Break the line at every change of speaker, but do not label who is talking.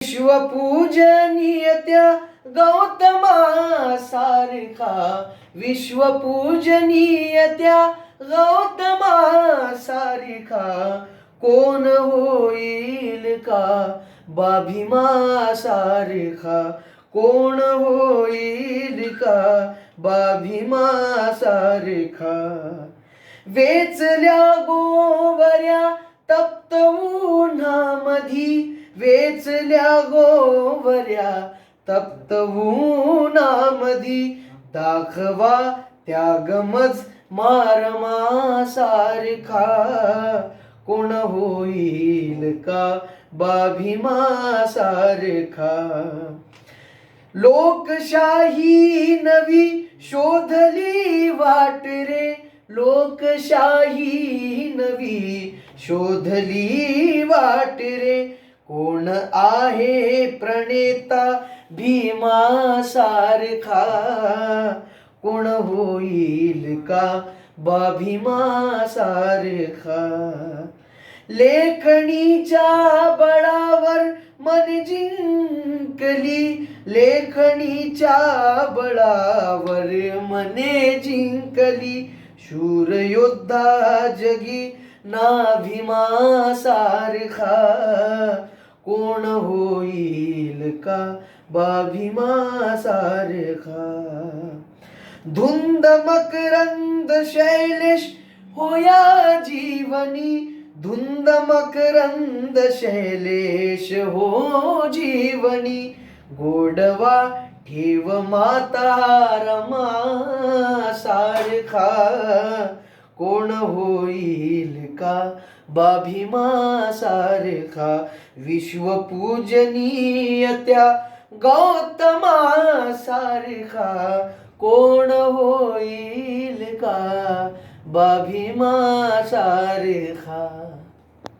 विश्वपूजनीय त्या गौतमासारखा, विश्वपूजनीय त्या गौतमासारखा कोण होईल का बाभीमासारखा, कोण होईल का बाभीमासारखा. वेचल्या गोवऱ्या तप्त उन्हामधी, वेचल्या गोवऱ्या तप्त उन्हामधी दाखवा त्यागमज मारमासारखा कोण होईल का बाभीमासारखा. लोकशाही नवी शोधली वाट रे, लोकशाही नवी शोधली वाट रे कोण आहे प्रणेता भीमासारखा कोण होईल का बाभीमासारखा. लेखणीच्या बळावर मन जिंकली, लेखणीच्या बळावर मने जिंकली शूर योद्धा जगी ना भीमासारखा कोण होईल का बाभीमासारखा. धुंद मकरंद शैलेश होया जीवनी, धुंद मकरंद शैलेश हो जीवनी गोडवा ठेव माता रमासारखा कोण होईल का बाभीमासारखा. विश्वपूजनीय त्या गौतमासारखा कोण होईल का बाभीमासारखा.